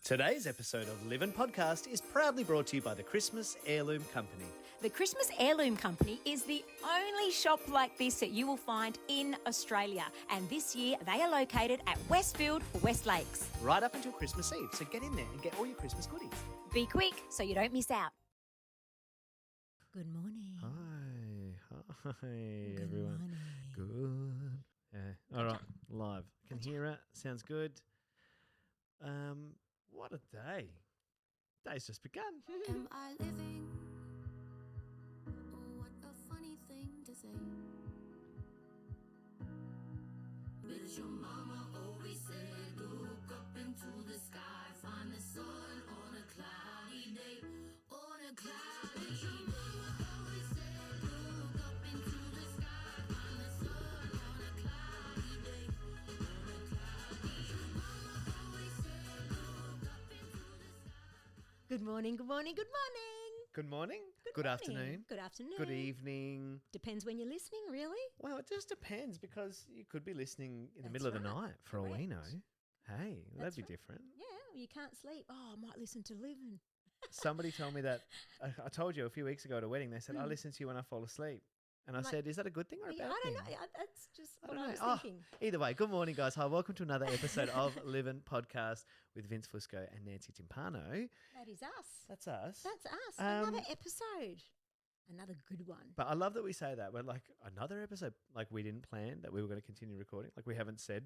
Today's episode of Livin' Podcast is proudly brought to you by the Christmas Heirloom Company. The Christmas Heirloom Company is the only shop like this that you will find in Australia. And this year, they are located at Westfield, West Lakes. Right up until Christmas Eve, so get in there and get all your Christmas goodies. Be quick so you don't miss out. Good morning. Hi Good everyone. morning. Good. Yeah. All right, live. Can hear it. Sounds good. What a day. Day's just begun. Am I living? Oh, what a funny thing to say. But your mama always said, look up into the sky, find the sun on a cloudy day, on a cloudy day. Your mama always said, look up into the sky, find the sun on a cloudy day, on a cloudy day. Your mama always said, look up into the sky. Good morning, good morning, good morning. Good morning. Good morning. afternoon. Good afternoon. Good evening. Depends when you're listening, really. Well, it just depends because you could be listening in the That's middle of the right. night for all we know. Correct. Hey, That's that'd be right. different. Yeah, you can't sleep. Oh, I might listen to Livin'. Somebody told me that, I told you a few weeks ago at a wedding, they said, I Mm. listen to you when I fall asleep. And I Like- said, is that a good thing or a Yeah, bad I thing? don't know. That's just I what don't I know. was Oh, thinking. Either way, good morning, guys. Hi, welcome to another episode of Livin' Podcast with Vince Fusco and Nancy Timpano. That is us. That's us. That's us. Um, Another episode. Another good one. But I love that we say that. We're like, another episode, like we didn't plan that we were going to continue recording. Like we haven't said.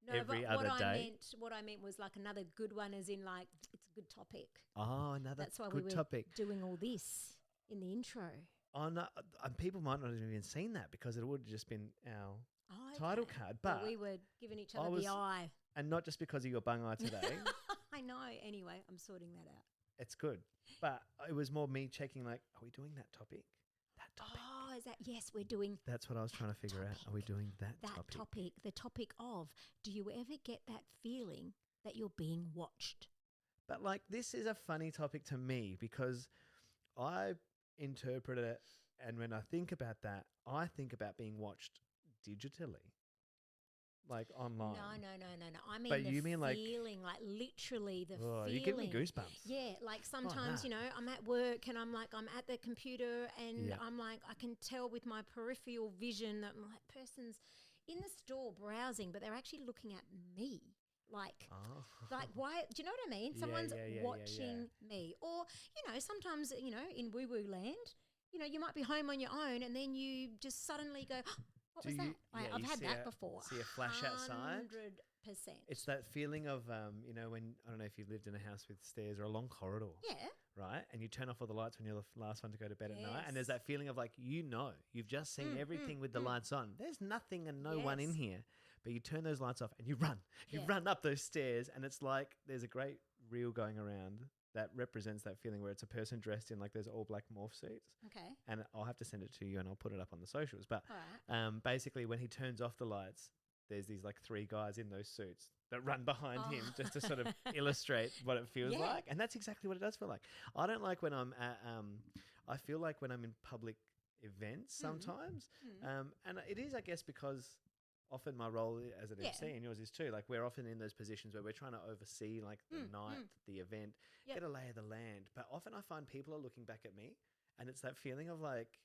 No, every but other day. What I meant was like another good one, as in like it's a good topic. Oh, another That's why good we were topic. doing all this in the intro. Oh, no, and people might not have even seen that because it would have just been our Oh, title okay. card. Well, But, we were giving each I other was- the eye. and not just because of your bung eye today. I know. Anyway, I'm sorting that out. It's good. But it was more me checking, like, are we doing that topic? That topic. Oh, is that? Yes, we're doing That's what I was trying to figure out. Are we topic. doing that, that topic? topic. The topic of, do you ever get that feeling that you're being watched? But like, this is a funny topic to me because I interpret it, and when I think about that, I think about being watched digitally, like online. No. I mean, But the you mean like- feeling, like literally the Oh, feeling. you give me goosebumps. Yeah, like sometimes, no. you know, I'm at work and I'm like, I'm at the computer and Yeah. I'm like, I can tell with my peripheral vision that I'm like, person's in the store browsing, but they're actually looking at me. Like, Oh. like why? Do you know what I mean? Yeah, Someone's yeah. watching me. Or, you know, sometimes, you know, in woo-woo land, you know, you might be home on your own and then you just suddenly go, what Do was you- that? yeah, I've you had see that a- before. see a flash outside? 100%. It's that feeling of, you know, when, I don't know if you've lived in a house with stairs or a long corridor, Yeah. right? And you turn off all the lights when you're the last one to go to bed at night. And there's Yes. that feeling of like, you know, you've just seen everything with the lights on. There's nothing and no one in Yes. here. But you turn those lights off and you run. You Yeah. run up those stairs. And it's like there's a great reel going around that represents that feeling where it's a person dressed in like those all black morph suits. Okay. And I'll have to send it to you and I'll put it up on the socials. But All right. basically, when he turns off the lights, there's these like three guys in those suits that run behind him Oh. just to sort of illustrate what it feels Yeah. like. And that's exactly what it does feel like. I don't like when I'm at, I feel like when I'm in public events sometimes. And it is, I guess, because often my role as an Yeah. MC and yours is too, like we're often in those positions where we're trying to oversee like the night, the event, Yep. get a lay of the land. But often I find people are looking back at me and it's that feeling of like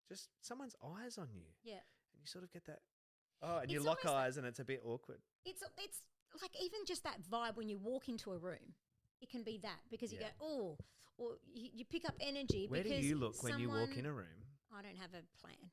just someone's eyes on you. Yeah. And you sort of get that, and you It's lock almost like- eyes and it's a bit awkward. It's like even just that vibe when you walk into a room. It can be that because you Yeah. go, oh, or you pick up energy. Where do because you look when you walk in someone- a room? I don't have a plan.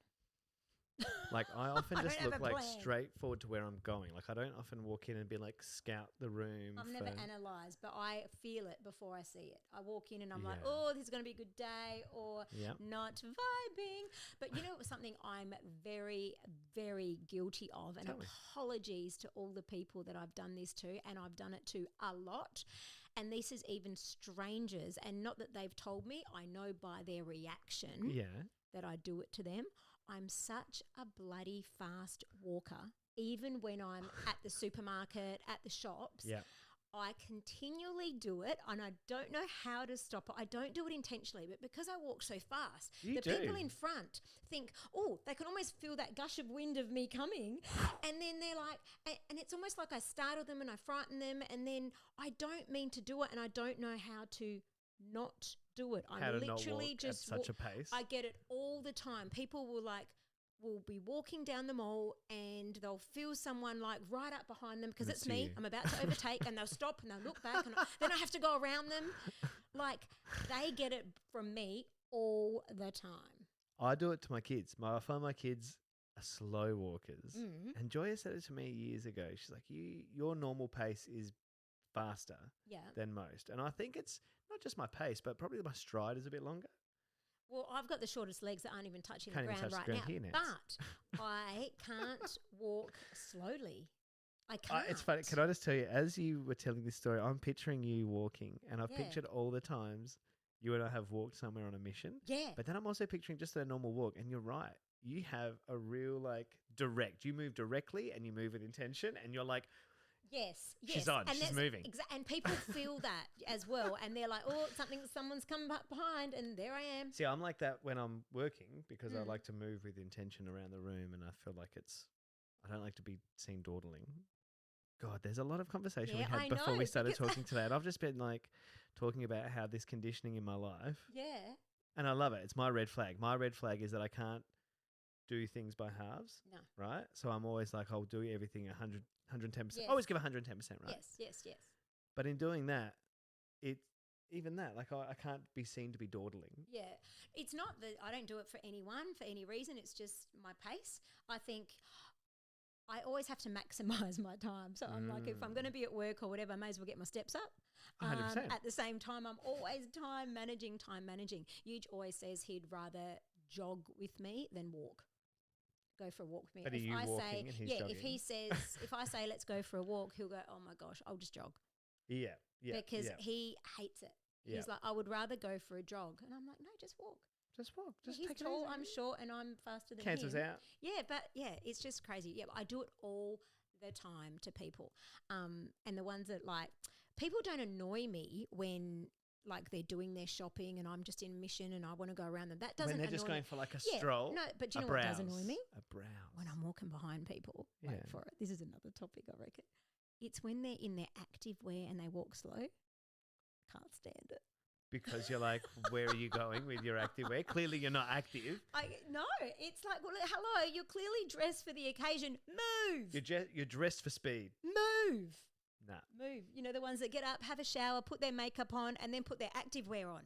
Like I often I just don't have look a like plan. straight forward to where I'm going. Like I don't often walk in and be like scout the room. I've for, never analysed, but I feel it before I see it. I walk in and I'm like, Yeah. oh, this is going to be a good day, or Yeah. not vibing. But you know, it was something I'm very, very guilty of. And Tell me. apologies to all the people that I've done this to, and I've done it to a lot. And this is even strangers, and not that they've told me, I know by their reaction Yeah. that I do it to them. I'm such a bloody fast walker. Even when I'm at the supermarket, at the shops, Yeah. I continually do it, and I don't know how to stop it. I don't do it intentionally, but because I walk so fast, You the people do. in front think, oh, they can almost feel that gush of wind of me coming. And then they're like, and it's almost like I startle them and I frighten them, and then I don't mean to do it, and I don't know how to not do it. How I'm to not literally walk just at such a pace. I get it all the time. People will be walking down the mall and they'll feel someone like right up behind them because And it's it's me. you. I'm about to overtake, and they'll stop and they'll look back, and then I have to go around them. Like, they get it from me all the time. I do it to my kids. I find my kids are slow walkers. Mm. And Joya said it to me years ago. She's like, your normal pace is faster Yeah. than most. And I think it's not just my pace, but probably my stride is a bit longer. Well, I've got the shortest legs that aren't even touching Can't the even ground touch the right ground now. here, Nats. But I can't walk slowly. I can't. It's funny. Can I just tell you, as you were telling this story, I'm picturing you walking, and I've Yeah. pictured all the times you and I have walked somewhere on a mission. Yeah. But then I'm also picturing just a normal walk, and you're right. You have a real direct. You move directly, and you move with intention, and you're like, Yes, yes. She's on, And she's that's moving. And people feel that as well. And they're like, oh, someone's come up behind, and there I am. see, I'm like that when I'm working because I Mm. like to move with intention around the room, and I feel like I don't like to be seen dawdling. God, there's a lot of conversation Yeah, we I had before we know, started because- talking today, and I've just been talking about how this conditioning in my life. Yeah. And I love it. It's my red flag. My red flag is that I can't do things by halves, No. right? So I'm always like, I'll do everything 100, 110%. Yes. Always give 110%, right? Yes. But in doing that, even that, I can't be seen to be dawdling. Yeah. It's not that I don't do it for anyone, for any reason. It's just my pace. I think I always have to maximize my time. So I'm like, if I'm going to be at work or whatever, I may as well get my steps up. 100%. At the same time, I'm always time managing. Yuge always says he'd rather jog with me than walk. Go for a walk with me. But are you walking and he's if he jogging? says, if I say, let's go for a walk, he'll go, oh my gosh, I'll just jog. Yeah. Because yeah. he hates it. Yeah. He's like, I would rather go for a jog. And I'm like, no, just walk. Just walk. Just He's take tall, it easy. I'm short, and I'm faster than Cancels him. out. Yeah, but yeah, it's just crazy. Yeah, I do it all the time to people. And the ones that people don't annoy me when they're doing their shopping and I'm just in mission and I want to go around them. That doesn't When they're annoy just me. going for a Yeah, stroll. No, but do you a know what browse, does annoy me? A browse. When I'm walking behind people. Wait Yeah. for it. This is another topic, I reckon. It's when they're in their active wear and they walk slow. Can't stand it. Because you're like, where are you going with your active wear? Clearly you're not active. No, it's like, well, hello, you're clearly dressed for the occasion. Move. You're dressed for speed. Move. Nah. Move. You know, the ones that get up, have a shower, put their makeup on, and then put their active wear on.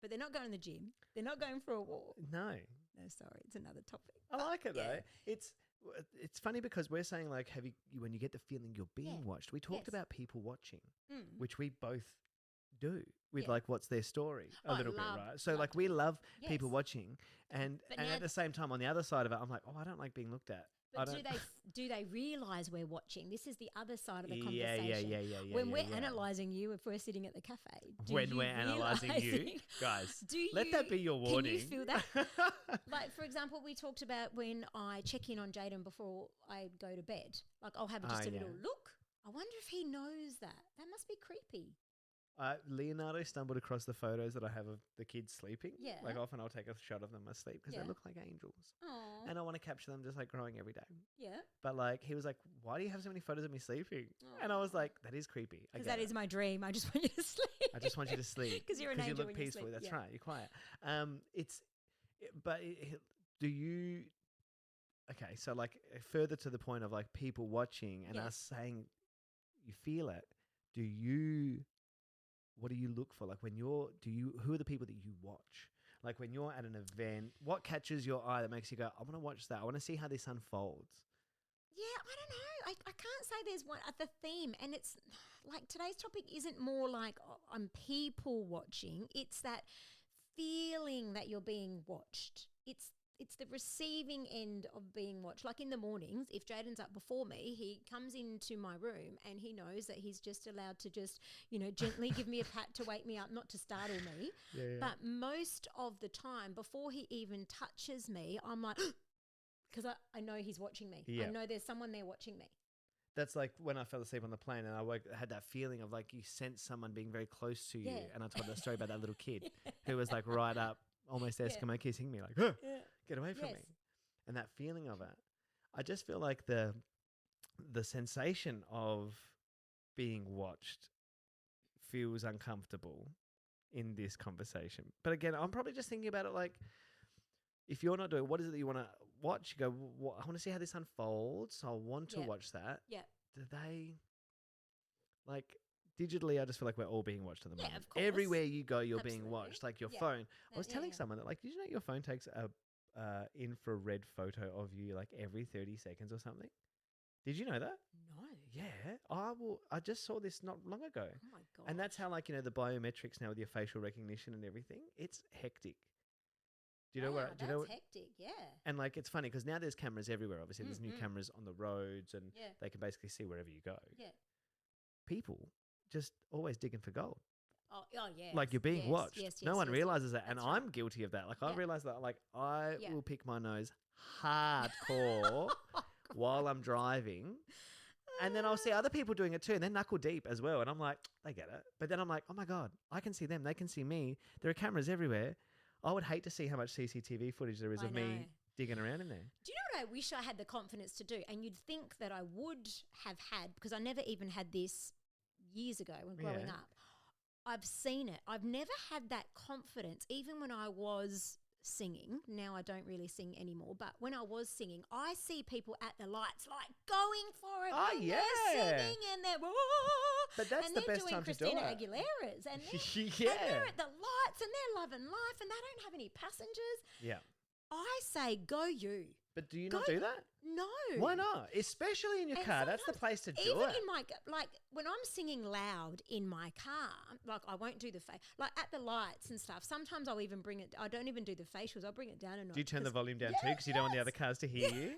But they're not going to the gym. They're not going for a walk. No. No, sorry, it's another topic. I like it Yeah. though. It's funny because we're saying when you get the feeling you're being Yeah. watched. We talked Yes. about people watching, Mm. which we both do with Yeah. what's their story Oh, a little bit, love- right? So love we to. love people Yes. watching, and But and now at the same time on the other side of it, I'm like, I don't like being looked at. I But don't. do they realise we're watching? This is the other side of the Yeah, conversation. yeah. When yeah, we're yeah. analysing you, if we're sitting at the cafe, When we're analysing you, guys, do let that be your Can warning. you feel that? Like, for example, we talked about when I check in on Jaden before I go to bed. Like, I'll have just a yeah. little look. I wonder if he knows that. That must be creepy. Leonardo stumbled across the photos that I have of the kids sleeping. Yeah. Often I'll take a shot of them asleep because Yeah. they look like angels. Oh, And I want to capture them just growing every day. yeah. But he was like, why do you have so many photos of me sleeping? And I was Aw. like, that is creepy. I Because get that it. is my dream. I just want you to sleep. I just want you to sleep. 'Cause you're an you angel look when you peaceful. sleep, That's yeah. right. You're quiet. Do you, okay, so further to the point of people watching and Yes. us saying you feel it, what do you look for? Who are the people that you watch? When you're at an event, what catches your eye that makes you go, I want to watch that. I want to see how this unfolds. Yeah, I don't know. I can't say there's one the theme, and it's today's topic isn't more I'm people watching. It's that feeling that you're being watched. It's the receiving end of being watched. Like in the mornings, if Jaden's up before me, he comes into my room and he knows that he's just allowed to just, gently give me a pat to wake me up, not to startle me. Yeah. But most of the time, before he even touches me, I'm like, because I know he's watching me. Yeah. I know there's someone there watching me. That's like when I fell asleep on the plane and I had that feeling of like you sense someone being very close to you. Yeah. And I told that story about that little kid who was like right up, almost Eskimo kissing me, like, "Huh, get away from Yes. me." And that feeling of it, I just feel like the sensation of being watched feels uncomfortable in this conversation. But again, I'm probably just thinking about it like, if you're not doing, what is it that you want to watch? You go, I want to see how this unfolds. So I want to Yeah. watch that. Yeah. Do they, like, digitally, I just feel like we're all being watched at the Yeah, moment. of course. Everywhere you go, you're being Absolutely. watched. Like your Yeah. phone. I was Yeah, telling yeah. someone that, like, did you know your phone takes a infrared photo of you like every 30 seconds or something? Did you know that? No. Yeah. I just saw this not long ago. Oh my god. And that's how, like, you know, the biometrics now with your facial recognition and everything, it's hectic. Do you know Wow, where? Do you know? that's hectic. Yeah. And like, it's funny because now there's cameras everywhere. Obviously, there's new Mhm. cameras on the roads, and Yeah. they can basically see wherever you go. Yeah. People just always digging for gold. Oh yeah. Like, you're being watched. Yes, No one yes, realizes that, and That's right. I'm guilty of that. Like, I've Yeah. realized that. Like, I Yeah. will pick my nose hardcore while I'm driving. And then I'll see other people doing it too, and they're knuckle deep as well. And I'm like, they get it. But then I'm like, oh my God, I can see them. They can see me. There are cameras everywhere. I would hate to see how much CCTV footage there is I of me know. digging around in there. Do you know what I wish I had the confidence to do? And you'd think that I would have had, because I never even had this years ago when growing Yeah. up. I've seen it. I've never had that confidence, even when I was singing. Now I don't really sing anymore, but when I was singing, I see people at the lights like going for it. Oh, and yeah. they're singing and they're But that's and the they're best doing time to do Christina it. Aguilera's and they're, Yeah. and they're at the lights and they're loving life and they don't have any passengers. Yeah. I say go you. But do you not Go- do that? No. Why not? Especially in your And car. That's the sometimes place to do Even it. in my like when I'm singing loud in my car, like I won't do the like at the lights and stuff. Sometimes I'll even bring it. I don't even do the facials. I'll bring it down a notch. Do you turn the 'cause volume down too because you don't want the other cars to hear you?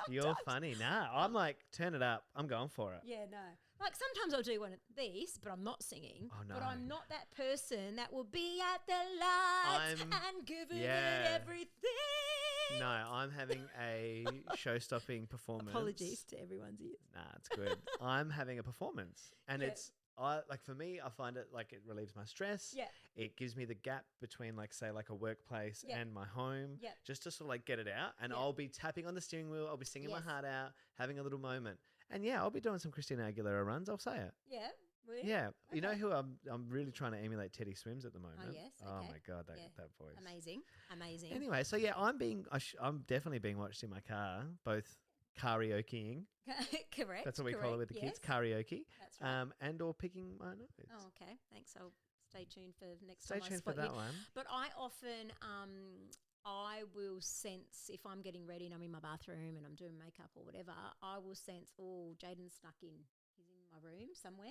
You're sometimes- funny. Nah, I'm like, turn it up. I'm going for it. Yeah, no. Like sometimes I'll do one of these, but I'm not singing. Oh, But no. I'm not that person that will be at the lights I'm- and giving yeah. it everything. No, I'm having a show-stopping performance. Apologies to everyone's ears. Nah, it's good. I'm having a performance, and Yeah. like for me, I find it like it relieves my stress. Yeah. It gives me the gap between like say like a workplace Yeah. and my home. Yeah. Just to sort of like get it out, and Yeah. I'll be tapping on the steering wheel. I'll be singing my Yes. heart out, having a little moment, and yeah, I'll be doing some Christina Aguilera runs. I'll say it. Yeah. Will you? Yeah, you know Okay. who I'm really trying to emulate Teddy Swims at the moment. yes, Oh okay. my God, that Yeah. that voice. Amazing. Amazing. Anyway, so yeah, I'm definitely being watched in my car, both karaokeing. Correct. That's what we call it with the kids, yes. karaoke. That's right. And or picking my nose. Oh, okay. Thanks. I'll stay tuned for next Stay time I tuned for spot that you. one. But I often, I will sense if I'm getting ready and I'm in my bathroom and I'm doing makeup or whatever, I will sense, oh, Jaden snuck in. He's in my room somewhere.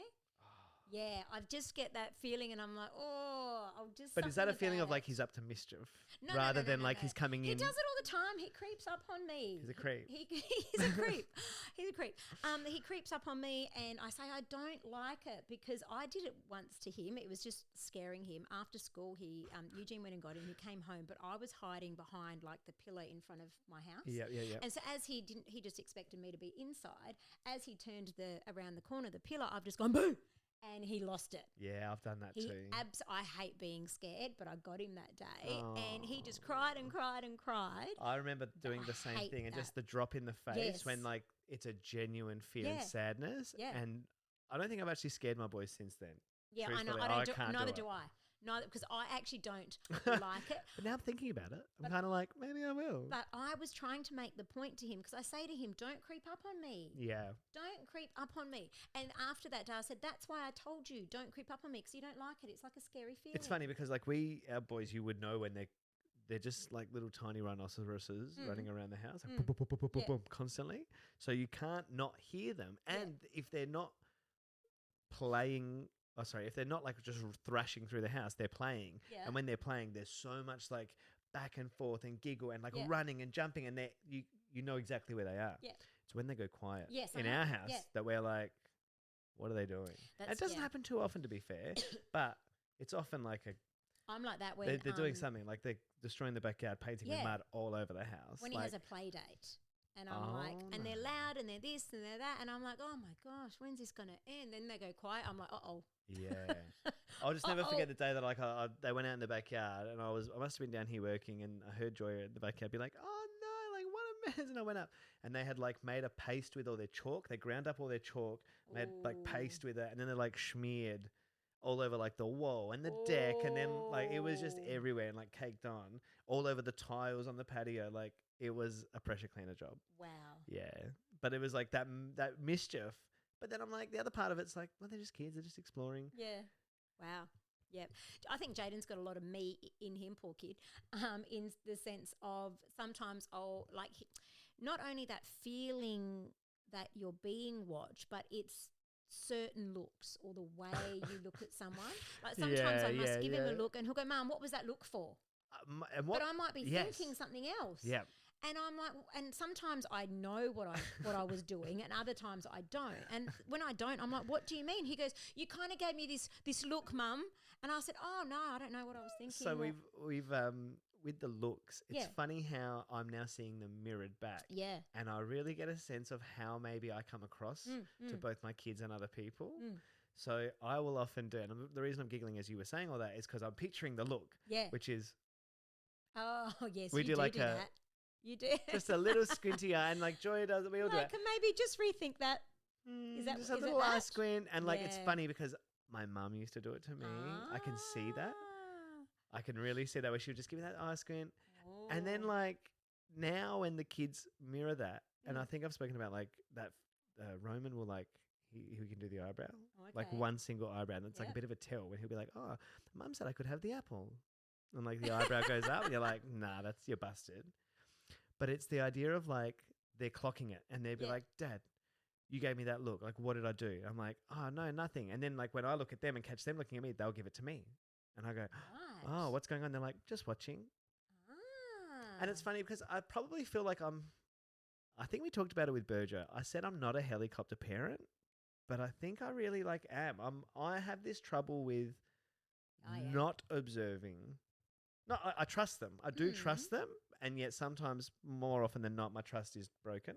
Yeah, I just get that feeling and I'm like, oh, I'll just. But is that a something feeling of about like it. he's up to mischief No, rather no, than no, like no. he's coming He in? does it all the time. He creeps up on me. He's a creep. He's a creep. He's a creep. He creeps up on me, and I say I don't like it because I did it once to him. It was just scaring him. After school, Eugene went and got him. He came home, but I was hiding behind like the pillar in front of my house. Yeah. And so as he just expected me to be inside. As he turned around the corner of the pillar, I've just gone boo. And he lost it. Yeah, I've done that too. I hate being scared, but I got him that day, and he just cried and cried and cried. I remember doing I the same hate thing, and that. just the drop in the face Yes. when like it's a genuine fear and Yeah. sadness. Yeah. And I don't think I've actually scared my boys since then. Yeah, I know. Truthfully, I I don't do, can't do neither it. do I. Neither, because I actually don't like it. But now I'm thinking about it. I'm But- kind of like, maybe I will. But I was trying to make the point to him because I say to him, don't creep up on me. Yeah. Don't creep up on me. And after that day, I said, that's why I told you, don't creep up on me because you don't like it. It's like a scary feeling. It's funny because like our boys, you would know when they're just like little tiny rhinoceroses running around the house, like boom, boom, boom, boom, boom, Yeah. boom, constantly. So you can't not hear them. Yeah. And if they're not playing, if they're not like just thrashing through the house, they're playing. Yeah. And when they're playing, there's so much like back and forth and giggle and like Yeah. running and jumping, and you know exactly where they are. Yeah. It's when they go quiet Yes, in uh-huh. our house Yeah. that we're like, what are they doing? That's- It doesn't yeah. happen too often, to be fair, but it's often like I'm like that when they're doing something like they're destroying the backyard, painting Yeah. with mud all over the house. when he has a play date. And I'm like, Oh, and they're no. loud and they're this and they're that. And I'm like, oh my gosh, when's this going to end? Then they go quiet. I'm like, uh-oh. Yeah. I'll just never forget the day that they went out in the backyard and I must have been down here working and I heard Joy at the backyard be like, oh no, like what a mess. And I went up and they had like made a paste with all their chalk. They ground up all their chalk, made like paste with it, and then they like smeared all over like the wall and the deck, and then like it was just Oh. everywhere and like caked on all over the tiles on the patio. Like it was a pressure cleaner job. Wow. Yeah. But it was like that mischief. But then I'm like, the other part of it's like, well, they're just kids. They're just exploring. Yeah. Wow. Yep. I think Jaden's got a lot of me in him, poor kid, in the sense of sometimes I'll like, not only that feeling that you're being watched, but it's certain looks or the way you look at someone. Like sometimes I must give him a look and he'll go, Mum, what was that look for? And But I might be Yes. thinking something else. Yeah. And I'm like, and sometimes I know what I was doing, and other times I don't. And when I don't, I'm like, what do you mean? He goes, you kind of gave me this look, Mum. And I said, oh no, I don't know what I was thinking. So What- we've with the looks, it's Yeah. funny how I'm now seeing them mirrored back. yeah. And I really get a sense of how maybe I come across to both my kids and other people. Mm. So I will often do, and the reason I'm giggling as you were saying all that is because I'm picturing the look, Yeah. which is Oh yes, We you do like a- that. You do. just a little squinty eye, and like Joy does it, we all do I it. can maybe just rethink that. that- Just a is it little eye that? squint, and like it's Yeah. funny because my mum used to do it to me. I can see that. I can really see that where she would just give me that eye squint. And then Oh. like now when the kids mirror that, and I Mm. think I've spoken about like that Roman will like he can do the eyebrow, like Okay. one single eyebrow, and it's like a Yep. bit of a tell when he'll be like, oh, Mum said I could have the apple, and like the eyebrow goes up, and you're like, nah, you're busted. But it's the idea of like they're clocking it, and they'd be Yeah. like, Dad, you gave me that look, like what did I do? I'm like, oh no, nothing. And then like when I look at them and catch them looking at me, they'll give it to me, and I go, oh, Right. what's going on? They're like, just watching. And it's Ah. funny because I probably feel like I think we talked about it with Berger. I said I'm not a helicopter parent, but I think I really like am. I have this trouble with I am. not observing. No, I trust them. I do Mm. trust them, and yet sometimes more often than not my trust is broken.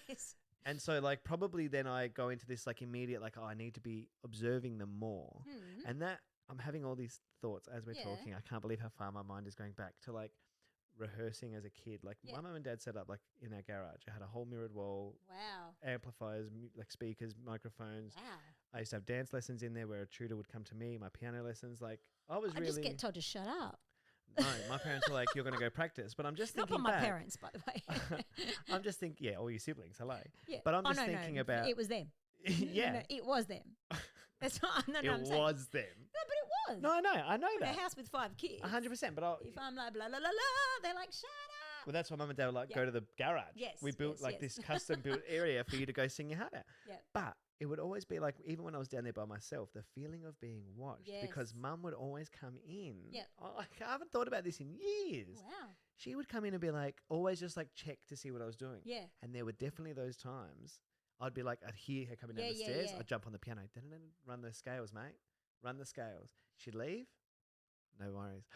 Yes. And so like probably then I go into this like immediate like, oh, I need to be observing them more. Hmm. And that I'm having all these thoughts as we're Yeah. talking. I can't believe how far my mind is going back to like rehearsing as a kid. Like Yeah. my mum and dad set up like in our garage. I had a whole mirrored wall, Wow. amplifiers, like speakers, microphones. Wow. I used to have dance lessons in there where a tutor would come to me, my piano lessons. Like I was I really just get told to shut up. no. My parents were like, "You're going to go practice," but I'm just Not thinking by my back. parents, by the way. I'm just thinking, yeah, all your siblings, hello. Yeah. But I'm Oh, just no, thinking no, about it was them. yeah, No, it was them. That's not. No, no, I'm it saying. was them. No, but it was. No, I know In a that. house with 5 kids. 100%. But I'll, If I'm like blah blah blah blah, they're like shut up. well, that's why mum and dad were like, Yeah. go to the garage. Yes, we built yes, like yes. this custom built area for you to go sing your heart out. Yeah. But it would always be like, even when I was down there by myself, the feeling of being watched because Yes. mum would always come in. Yep. I haven't thought about this in years. Wow. She would come in and be like, always just like check to see what I was doing. Yeah. And there were definitely those times I'd be like, I'd hear her coming down Yeah, the yeah, stairs. yeah. I'd jump on the piano. Run the scales, mate. Run the scales. She'd leave. No worries.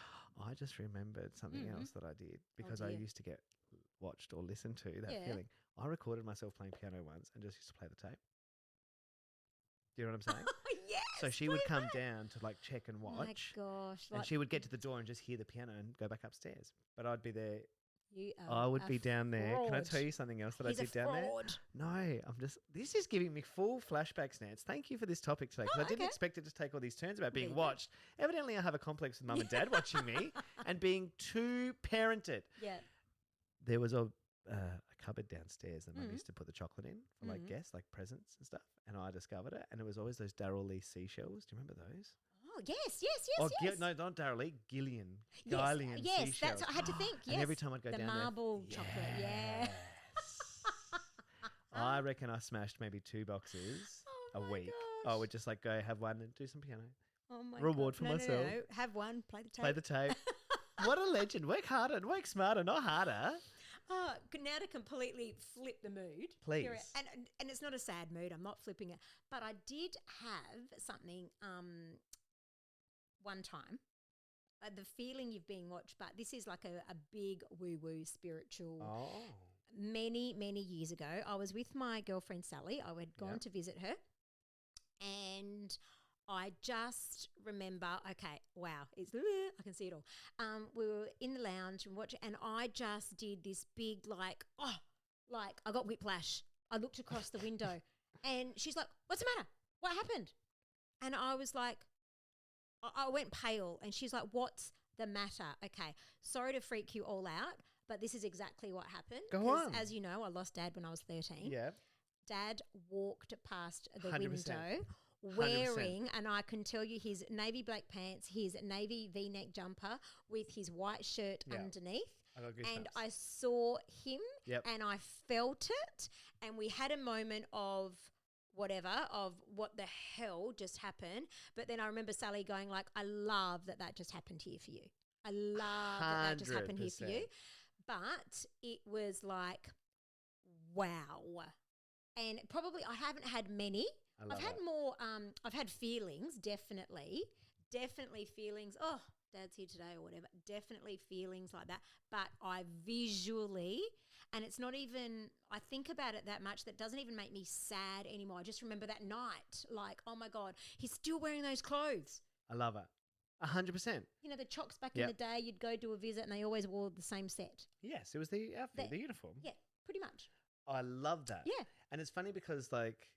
I just remembered something Mhm. else that I did because I dear. used to get watched or listened to that Yeah. feeling. I recorded myself playing piano once and just used to play the tape. Do you know what I'm saying? Yes. So she would play come that. down to like check and watch. My gosh. And like, she would get to the door and just hear the piano and go back upstairs. But I'd be there. you I are would a be down there. Can I fraud. tell you something else that He's I a did down there? fraud. No, this is giving me full flashbacks, Nance. Thank you for this topic today because Oh, I didn't okay. expect it to take all these turns about being Me watched. Evidently, I have a complex with mum and dad watching me and being too parented. Yeah. There was a cupboard downstairs that mum Mhm. used to put the chocolate in for like Mhm. guests, like presents and stuff. And I discovered it, and it was always those Darryl Lee seashells. Do you remember those? Oh yes, yes, yes, Oh, yes. no, not Darryl Lee, Gillian. Yes, Gillian yes, seashells. that's. I had to think. Yes. And every time I'd go the down marble there, chocolate. Yeah. Yes. I reckon I smashed maybe 2 boxes Oh a my week. I gosh. would just like go have one and do some piano. Oh my Reward God. for No, no, myself. no. Have one. Play the tape. Play the tape. What a legend. Work harder and work smarter, not harder. Now to completely flip the mood. Please. Here- and it's not a sad mood. I'm not flipping it. But I did have something one time. The feeling you've been watched, but this is like a big woo-woo spiritual. Oh. many, many years ago. I was with my girlfriend Sally. I had gone Yeah. to visit her, and I just remember, okay, wow, I can see it all. We were in the lounge and and I just did this big like I got whiplash. I looked across the window, and she's like, "What's the matter? What happened?" And I was like, I went pale, and she's like, "What's the matter?" Okay, sorry to freak you all out, but this is exactly what happened. Go 'Cause on. As you know, I lost Dad when I was 13. Yeah. Dad walked past the 100%. window 100%. wearing, and I can tell you, his navy black pants, his navy V-neck jumper with his white shirt Yeah. underneath. I got And goosebumps. I saw him Yep. and I felt it, and we had a moment of what the hell just happened. But then I remember Sally going like, "I love that just happened here for you. I love that just happened here for you." 100%. But it was like, wow. And probably I haven't had many. I love I've had it. more. I've had feelings, definitely feelings. Oh, Dad's here today, or whatever. Definitely feelings like that. But I visually, and it's not even. I think about it that much that doesn't even make me sad anymore. I just remember that night, like, oh my God, he's still wearing those clothes. I love it. 100%. You know, the Chocks back Yep. in the day, you'd go to a visit and they always wore the same set. Yes, it was the outfit, The- the uniform. Yeah, pretty much. I love that. Yeah. And it's funny because like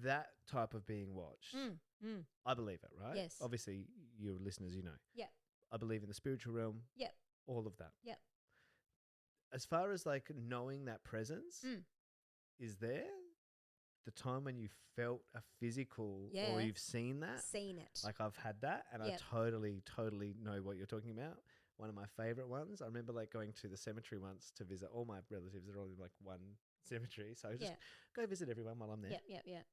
that type of being watched, Mm. I believe it, right? Yes. Obviously, your listeners, you know. Yep. I believe in the spiritual realm. Yep. All of that. Yep. As far as like knowing that presence Mm. is there, the time when you felt a physical Yeah. or you've seen that, Seen it. like I've had that, and Yep. I totally know what you're talking about. One of my favorite ones. I remember like going to the cemetery once to visit all my relatives. They're all in like one cemetery, so I just Yeah. go visit everyone while I'm there. Yep.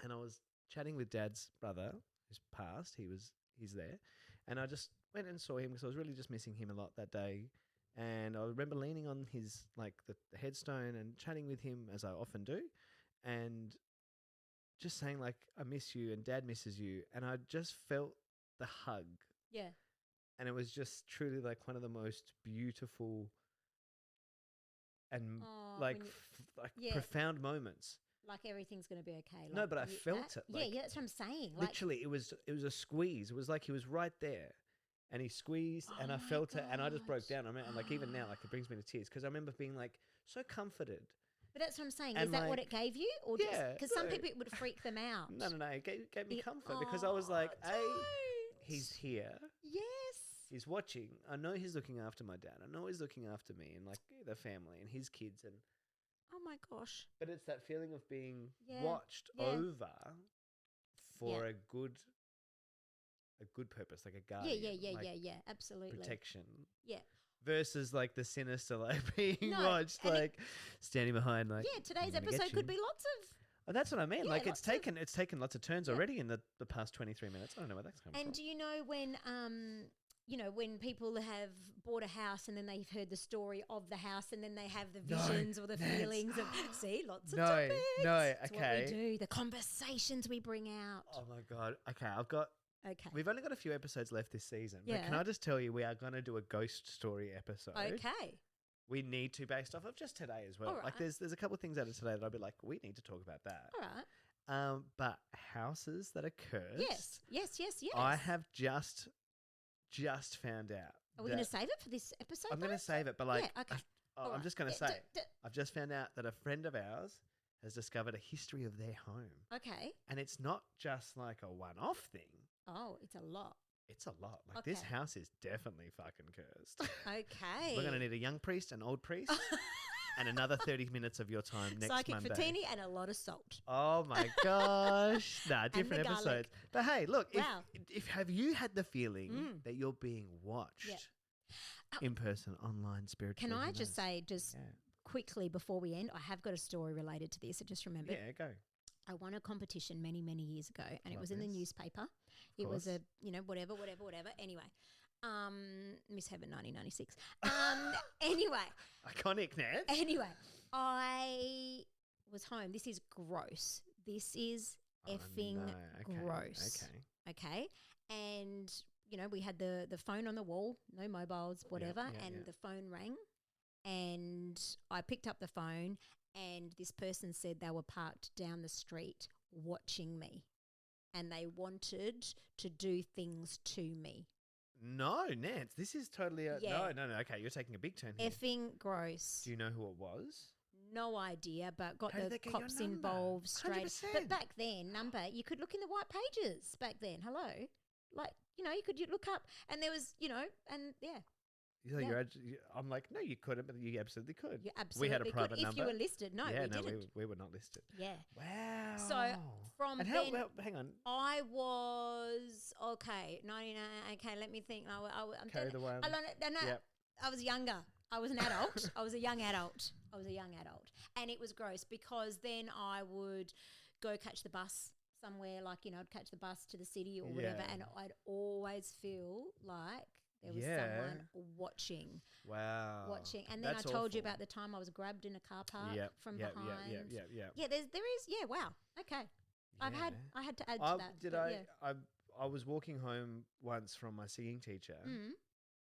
And I was chatting with Dad's brother, who's passed. He's there, and I just went and saw him because I was really just missing him a lot that day. And I remember leaning on his like the headstone and chatting with him as I often do, and just saying like I miss you and Dad misses you, and I just felt the hug, Yeah. and it was just truly like one of the most beautiful and Oh, like when you- like Yeah. profound moments. Like everything's going to be okay. No, like but I you- felt that- it, like, yeah, that's what I'm saying. Like, Literally, it was a squeeze. It was like he was right there, and he squeezed, and Oh I my felt it, and I just broke gosh. down. I mean, and like even now, like it brings me to tears because I remember being like so comforted. but that's what I'm saying. and Is that what like- it gave you, or Yeah, because some no. people it would freak them out? No, it gave me It- comfort because I was like, Oh, hey, don't. he's here. Yes. He's watching. I know he's looking after my dad. I know he's looking after me and like the family and his kids. And Oh my gosh. but it's that feeling of being Yeah, watched yeah. over for Yeah. a good purpose, like a Yeah, guardian, like yeah. Absolutely. protection. Yeah. Versus like the sinister, like being No, watched, and it- like standing behind, like Yeah. Today's "I'm gonna get episode could you." be lots of. Oh, that's what I mean. Yeah, Like lots it's taken lots of turns Yeah. already in the past 23 minutes. I don't know where that's coming And from. do you know when people have bought a house and then they've heard the story of the house and then they have the No, visions or the Nance. feelings of see lots of No, topics. no, It's okay. what we do, the conversations we bring out. Oh my god. Okay, Okay. we've only got a few episodes left this season. But can Yeah. I just tell you, we are going to do a ghost story episode. Okay. We need to, based off of just today as well. All Like right. there's a couple of things out of today that I'll be like, we need to talk about that. All right. But houses that are cursed. Yes. I have just found out. Are we going to that- save it for this episode? I'm going to though? save it, but like, Yeah, okay. I'm All right. just going to Yeah, say, I've just found out that a friend of ours has discovered a history of their home, Okay. and it's not just like a one-off thing. Oh, it's a lot. It's a lot. Like this Okay. house is definitely fucking cursed. Okay. We're going to need a young priest, an old priest, and another 30 minutes of your time next Psychic Monday. Fatini and a lot of salt. Oh my gosh. Nah, different the garlic. episodes. But hey, look, Wow. if have you had the feeling Mm. that you're being watched in person, online, spiritually? Can I who just knows? say, Yeah. quickly before we end, I have got a story related to this. I just remembered. Yeah, go. I won a competition many, many years ago, and it Love was in the this. newspaper. It was course. whatever. Anyway, Miss Heaven 1996. Anyway, Iconic, Ned. anyway, I was home. This is gross. This is Oh, effing no. Okay, gross. Okay. Okay. And, we had the phone on the wall, no mobiles, whatever. yeah, and yeah. the phone rang. and I picked up the phone, and this person said they were parked down the street watching me, and they wanted to do things to me. No, Nance, this is totally Yeah. no. Okay, you're taking a big turn here. Effing gross. Do you know who it was? No idea, but got How did the they get your cops number? involved straight. 100%. But back then, you could look in the white pages back then. Hello. Like, you look up, and there was, and yeah. Yeah. I'm like, no, you couldn't, but you absolutely could. You absolutely we had a could private if number. you were listed. No, yeah, we no, didn't. we were not listed. Yeah. Wow. So from and then, hang on, I was 99. Okay, let me think. I'm carry the one. No, Yep. I was younger. I was an adult. I was a young adult. And it was gross because then I would go catch the bus somewhere, like, I'd catch the bus to the city or whatever, Yeah. and I'd always feel like there was Yeah. someone watching. Wow. And then That's I told you awful. about the time I was grabbed in a car park Yep, from yep, behind. Yep. Yeah, there is. Yeah, wow. Okay. I had to add to that. but yeah. I was walking home once from my singing teacher, Mm.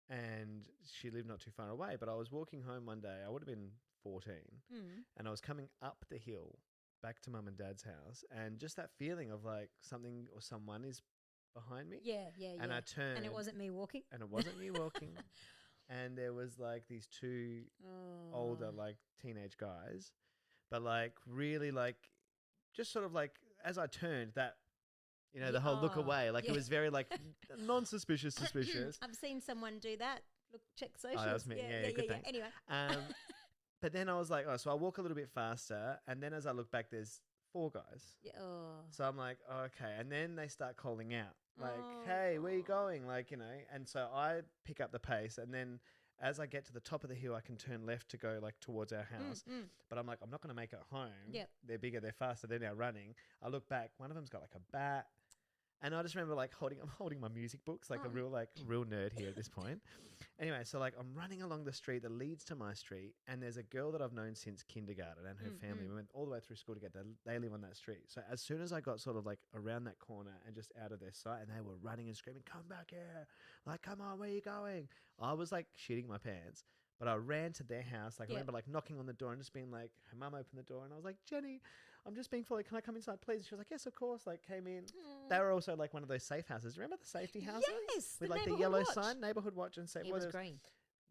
and she lived not too far away. But I was walking home one day. I would have been 14, Mm. and I was coming up the hill back to mum and dad's house, and just that feeling of like something or someone is behind me. Yeah. And I turned, And it wasn't me walking. and it wasn't me walking, and there was like these two older, Oh. like teenage guys, but like really like just sort of like as I turned that, the whole look Oh, away, like yeah. it was very like non-suspicious, suspicious. I've seen someone do that. Look, check socials. that was me. Yeah, good thanks. Anyway. But then I was like, oh, so I walk a little bit faster, and then as I look back, there's 4 guys. Yeah, oh. So I'm like, oh, okay. And then they start calling out, like, hey, where you going? Like, and so I pick up the pace. And then as I get to the top of the hill, I can turn left to go like towards our house. But I'm like, I'm not going to make it home. Yep. They're bigger, they're faster, they're now running. I look back, one of them's got like a bat. And I just remember like I'm holding my music books, like a real nerd here at this point. Anyway, so like I'm running along the street that leads to my street, and there's a girl that I've known since kindergarten and her family. We went all the way through school together. They live on that street. So as soon as I got sort of like around that corner and just out of their sight, and they were running and screaming, come back here. Like, come on, where are you going? I was like shitting my pants. But I ran to their house. Like, I remember like knocking on the door and just being like, her mum opened the door, and I was like, Jenny, I'm just being fully, can I come inside, please? And she was like, yes, of course. Like, came in. They were also like one of those safe houses. Remember the safety houses? Yes, With the like the neighbourhood yellow watch. sign, neighborhood watch, and say, It was green.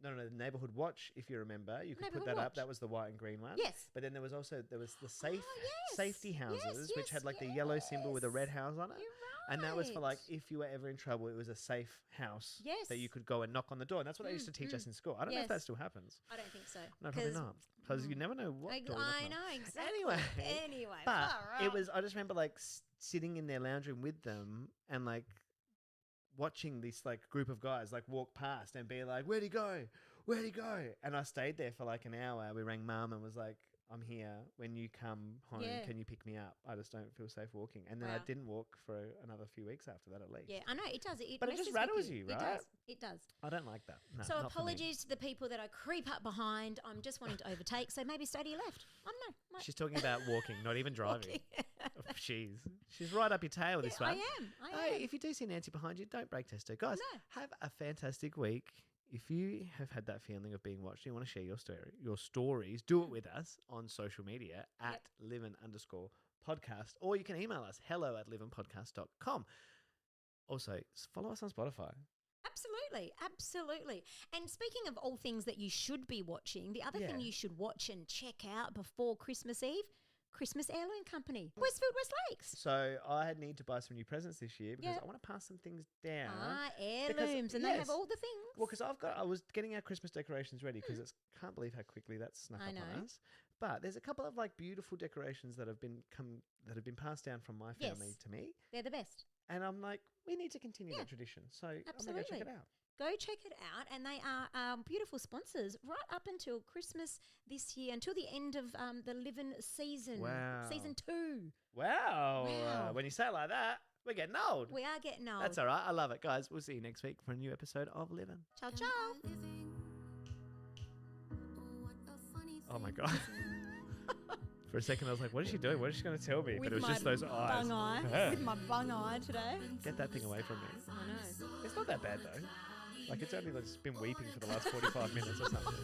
No, the neighborhood watch. If you remember, you could put Neighbourhood that up. watch. That was the white and green one. Yes. But then there was the safe yes, safety yes, houses, which had yes, like the yellow symbol with a red yes. house on it. You're And that was for like right. if you were ever in trouble, it was a safe house that you Yes. could go and knock on the door. And that's what they used to teach us in school. I don't know if that Yes. still happens. I don't think so. No, probably 'Cause- not. Because you never know what door you're I knocking on. know, exactly. Anyway, But far it out. was, I just remember like sitting in their lounge room with them and like watching this like group of guys like walk past and be like, where'd he go? Where'd he go? And I stayed there for like an hour. We rang mum and was like, I'm here. When you come home, Yeah. can you pick me up? I just don't feel safe walking. And then I Wow. didn't walk for another few weeks after that at least. Yeah, I know, it does. It But it just messes with rattles you, It right? does. It does. I don't like that. No, So not for me. apologies to the people that I creep up behind. I'm just wanting to overtake, so maybe stay to your left. I don't know. She's talking about walking, not even driving. Walking. Oh, she's right up your tail with this Yeah, one. I am. Hey, if you do see Nancy behind you, don't brake test her. Guys, No. have a fantastic week. If you have had that feeling of being watched, you want to share your stories, do it with us on social media at livin_podcast, or you can email us hello@livinpodcast.com. Also, follow us on Spotify. Absolutely. And speaking of all things that you should be watching, the other thing Yeah. you should watch and check out before Christmas Eve, Christmas Heirloom Company, Westfield West Lakes. So I need to buy some new presents this year because Yeah. I want to pass some things down. Heirlooms, and they have yes. all the things. Well, because I was getting our Christmas decorations ready because it's can't believe how quickly that's snuck I up on know. us. But there's a couple of like beautiful decorations that have been passed down from my family Yes. to me, They're the best. and I'm like, we need to continue Yeah, that tradition. So I'm gonna go check absolutely. it out. Go check it out, and they are beautiful sponsors right up until Christmas this year, until the end of the Livin' season, Wow. season 2. Wow! Wow. When you say it like that, we're getting old. We are getting old. That's all right. I love it, guys. We'll see you next week for a new episode of Livin'. Ciao, ciao. Oh my god! For a second, I was like, "What is she doing? What is she going to tell me?" But it was my just those eyes. bung eye. Yeah. With my bung eye today. Get that thing away from me. I know. It's not that bad though. Like it's only like it's been weeping for the last 45 minutes or something.